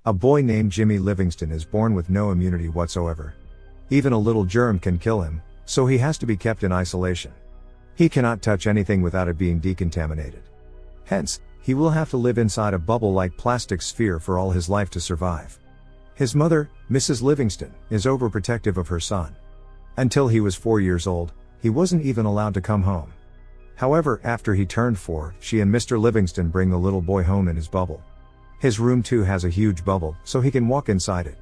A boy named Jimmy Livingston is born with no immunity whatsoever. Even a little germ can kill him, so he has to be kept in isolation. He cannot touch anything without it being decontaminated. Hence, he will have to live inside a bubble-like plastic sphere for all his life to survive. His mother, Mrs. Livingston, is overprotective of her son. Until he was 4 years old, he wasn't even allowed to come home. However, after he turned 4, she and Mr. Livingston bring the little boy home in his bubble. His room too has a huge bubble, so he can walk inside it.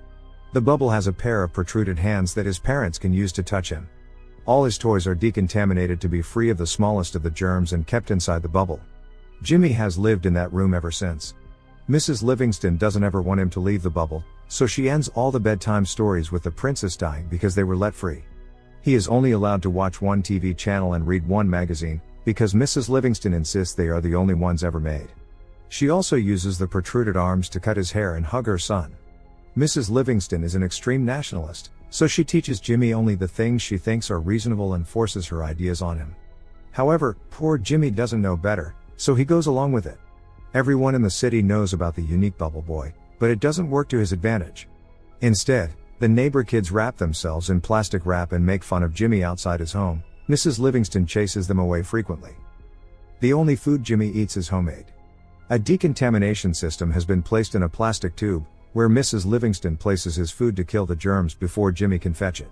The bubble has a pair of protruded hands that his parents can use to touch him. All his toys are decontaminated to be free of the smallest of the germs and kept inside the bubble. Jimmy has lived in that room ever since. Mrs. Livingston doesn't ever want him to leave the bubble, so she ends all the bedtime stories with the princess dying because they were let free. He is only allowed to watch one TV channel and read one magazine, because Mrs. Livingston insists they are the only ones ever made. She also uses the protruded arms to cut his hair and hug her son. Mrs. Livingston is an extreme nationalist, so she teaches Jimmy only the things she thinks are reasonable and forces her ideas on him. However, poor Jimmy doesn't know better, so he goes along with it. Everyone in the city knows about the unique bubble boy, but it doesn't work to his advantage. Instead, the neighbor kids wrap themselves in plastic wrap and make fun of Jimmy outside his home. Mrs. Livingston chases them away frequently. The only food Jimmy eats is homemade. A decontamination system has been placed in a plastic tube, where Mrs. Livingston places his food to kill the germs before Jimmy can fetch it.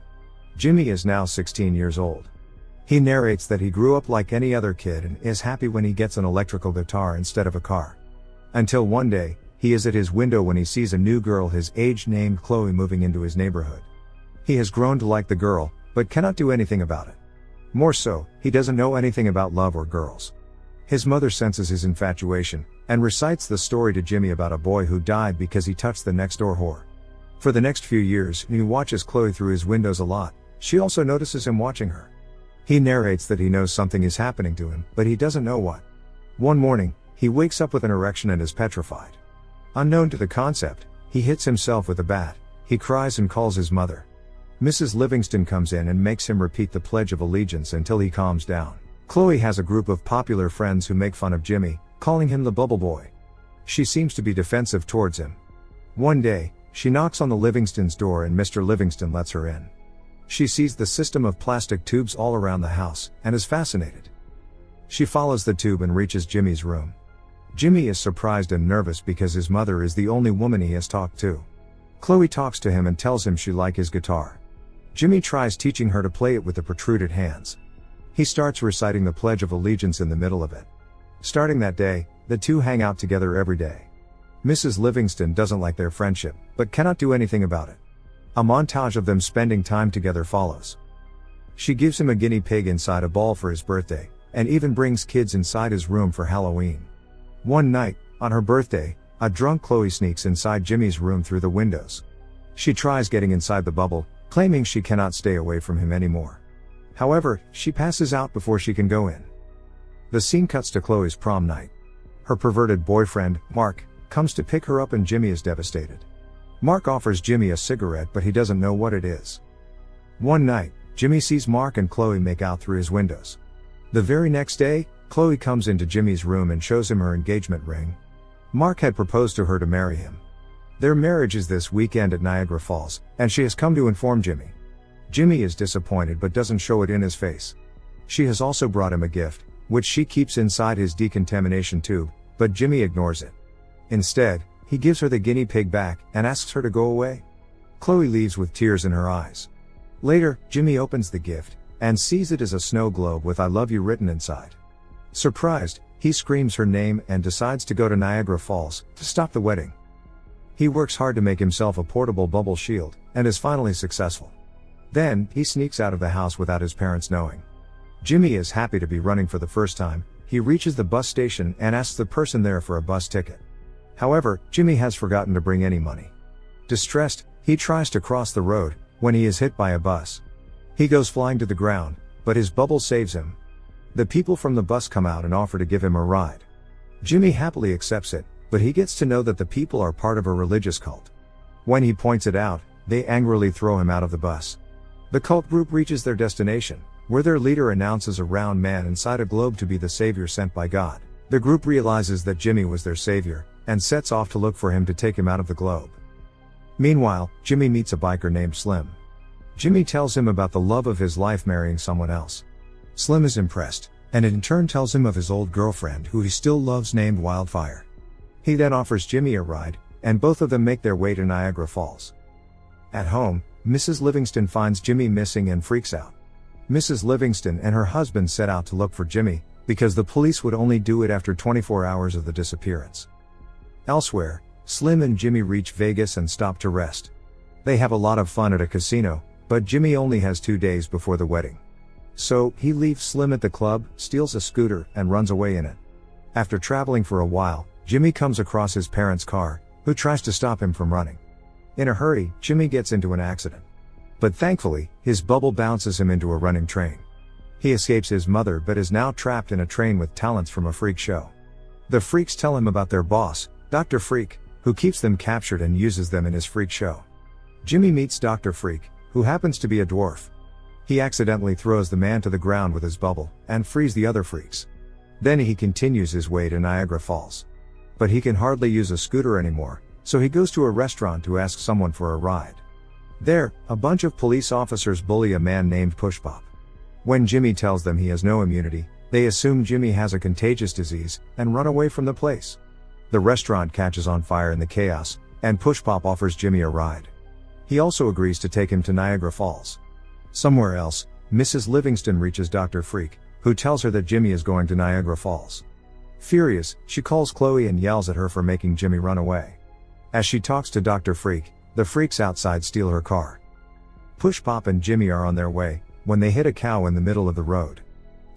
Jimmy is now 16 years old. He narrates that he grew up like any other kid and is happy when he gets an electrical guitar instead of a car. Until one day, he is at his window when he sees a new girl his age named Chloe moving into his neighborhood. He has grown to like the girl, but cannot do anything about it. More so, he doesn't know anything about love or girls. His mother senses his infatuation, and recites the story to Jimmy about a boy who died because he touched the next door whore. For the next few years, he watches Chloe through his windows a lot. She also notices him watching her. He narrates that he knows something is happening to him, but he doesn't know what. One morning, he wakes up with an erection and is petrified. Unknown to the concept, he hits himself with a bat. He cries and calls his mother. Mrs. Livingston comes in and makes him repeat the Pledge of Allegiance until he calms down. Chloe has a group of popular friends who make fun of Jimmy, calling him the bubble boy. She seems to be defensive towards him. One day, she knocks on the Livingston's door and Mr. Livingston lets her in. She sees the system of plastic tubes all around the house, and is fascinated. She follows the tube and reaches Jimmy's room. Jimmy is surprised and nervous because his mother is the only woman he has talked to. Chloe talks to him and tells him she likes his guitar. Jimmy tries teaching her to play it with the protruded hands. He starts reciting the Pledge of Allegiance in the middle of it. Starting that day, the two hang out together every day. Mrs. Livingston doesn't like their friendship, but cannot do anything about it. A montage of them spending time together follows. She gives him a guinea pig inside a ball for his birthday, and even brings kids inside his room for Halloween. One night, on her birthday, a drunk Chloe sneaks inside Jimmy's room through the windows. She tries getting inside the bubble, claiming she cannot stay away from him anymore. However, she passes out before she can go in. The scene cuts to Chloe's prom night. Her perverted boyfriend, Mark, comes to pick her up and Jimmy is devastated. Mark offers Jimmy a cigarette but he doesn't know what it is. One night, Jimmy sees Mark and Chloe make out through his windows. The very next day, Chloe comes into Jimmy's room and shows him her engagement ring. Mark had proposed to her to marry him. Their marriage is this weekend at Niagara Falls, and she has come to inform Jimmy. Jimmy is disappointed but doesn't show it in his face. She has also brought him a gift, which she keeps inside his decontamination tube, but Jimmy ignores it. Instead, he gives her the guinea pig back and asks her to go away. Chloe leaves with tears in her eyes. Later, Jimmy opens the gift and sees it as a snow globe with "I love you" written inside. Surprised, he screams her name and decides to go to Niagara Falls to stop the wedding. He works hard to make himself a portable bubble shield and is finally successful. Then, he sneaks out of the house without his parents knowing. Jimmy is happy to be running for the first time. He reaches the bus station and asks the person there for a bus ticket. However, Jimmy has forgotten to bring any money. Distressed, he tries to cross the road, when he is hit by a bus. He goes flying to the ground, but his bubble saves him. The people from the bus come out and offer to give him a ride. Jimmy happily accepts it, but he gets to know that the people are part of a religious cult. When he points it out, they angrily throw him out of the bus. The cult group reaches their destination, where their leader announces a round man inside a globe to be the savior sent by God. The group realizes that Jimmy was their savior, and sets off to look for him to take him out of the globe. Meanwhile, Jimmy meets a biker named Slim. Jimmy tells him about the love of his life marrying someone else. Slim is impressed, and in turn tells him of his old girlfriend who he still loves named Wildfire. He then offers Jimmy a ride, and both of them make their way to Niagara Falls. At home, Mrs. Livingston finds Jimmy missing and freaks out. Mrs. Livingston and her husband set out to look for Jimmy, because the police would only do it after 24 hours of the disappearance. Elsewhere, Slim and Jimmy reach Vegas and stop to rest. They have a lot of fun at a casino, but Jimmy only has 2 days before the wedding. So, he leaves Slim at the club, steals a scooter, and runs away in it. After traveling for a while, Jimmy comes across his parents' car, who tries to stop him from running. In a hurry, Jimmy gets into an accident. But thankfully, his bubble bounces him into a running train. He escapes his mother but is now trapped in a train with talents from a freak show. The freaks tell him about their boss, Dr. Freak, who keeps them captured and uses them in his freak show. Jimmy meets Dr. Freak, who happens to be a dwarf. He accidentally throws the man to the ground with his bubble, and frees the other freaks. Then he continues his way to Niagara Falls. But he can hardly use a scooter anymore, so he goes to a restaurant to ask someone for a ride. There, a bunch of police officers bully a man named Pushpop. When Jimmy tells them he has no immunity, they assume Jimmy has a contagious disease, and run away from the place. The restaurant catches on fire in the chaos, and Pushpop offers Jimmy a ride. He also agrees to take him to Niagara Falls. Somewhere else, Mrs. Livingston reaches Dr. Freak, who tells her that Jimmy is going to Niagara Falls. Furious, she calls Chloe and yells at her for making Jimmy run away. As she talks to Dr. Freak, the freaks outside steal her car. Pushpop and Jimmy are on their way, when they hit a cow in the middle of the road.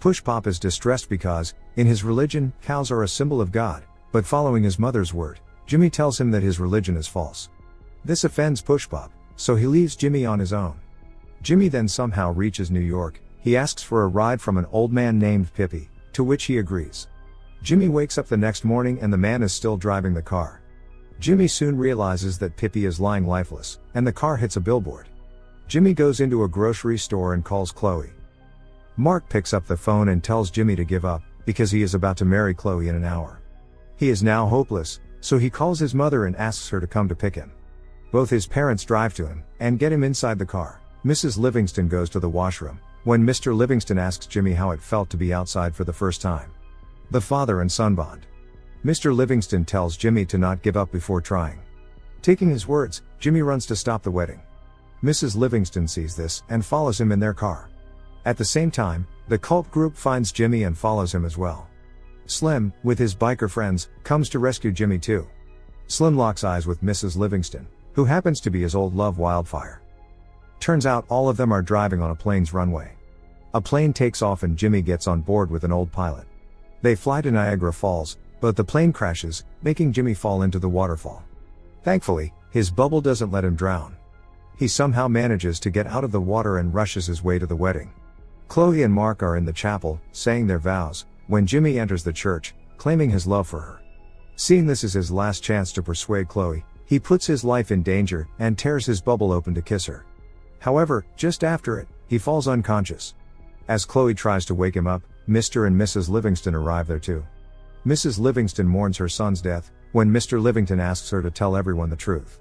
Pushpop is distressed because, in his religion, cows are a symbol of God, but following his mother's word, Jimmy tells him that his religion is false. This offends Pushpop, so he leaves Jimmy on his own. Jimmy then somehow reaches New York. He asks for a ride from an old man named Pippi, to which he agrees. Jimmy wakes up the next morning and the man is still driving the car. Jimmy soon realizes that Pippi is lying lifeless, and the car hits a billboard. Jimmy goes into a grocery store and calls Chloe. Mark picks up the phone and tells Jimmy to give up, because he is about to marry Chloe in an hour. He is now hopeless, so he calls his mother and asks her to come to pick him. Both his parents drive to him, and get him inside the car. Mrs. Livingston goes to the washroom, when Mr. Livingston asks Jimmy how it felt to be outside for the first time. The father and son bond. Mr. Livingston tells Jimmy to not give up before trying. Taking his words, Jimmy runs to stop the wedding. Mrs. Livingston sees this, and follows him in their car. At the same time, the cult group finds Jimmy and follows him as well. Slim, with his biker friends, comes to rescue Jimmy too. Slim locks eyes with Mrs. Livingston, who happens to be his old love Wildfire. Turns out all of them are driving on a plane's runway. A plane takes off and Jimmy gets on board with an old pilot. They fly to Niagara Falls, but the plane crashes, making Jimmy fall into the waterfall. Thankfully, his bubble doesn't let him drown. He somehow manages to get out of the water and rushes his way to the wedding. Chloe and Mark are in the chapel, saying their vows, when Jimmy enters the church, claiming his love for her. Seeing this as his last chance to persuade Chloe, he puts his life in danger, and tears his bubble open to kiss her. However, just after it, he falls unconscious. As Chloe tries to wake him up, Mr. and Mrs. Livingston arrive there too. Mrs. Livingston mourns her son's death, when Mr. Livingston asks her to tell everyone the truth.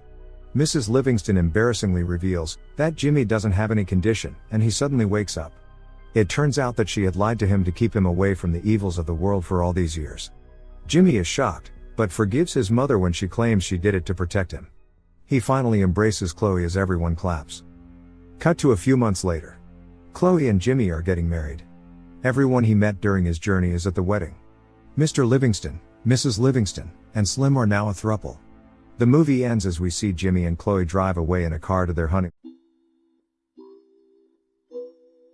Mrs. Livingston embarrassingly reveals that Jimmy doesn't have any condition, and he suddenly wakes up. It turns out that she had lied to him to keep him away from the evils of the world for all these years. Jimmy is shocked, but forgives his mother when she claims she did it to protect him. He finally embraces Chloe as everyone claps. Cut to a few months later. Chloe and Jimmy are getting married. Everyone he met during his journey is at the wedding. Mr. Livingston, Mrs. Livingston, and Slim are now a throuple. The movie ends as we see Jimmy and Chloe drive away in a car to their honeymoon.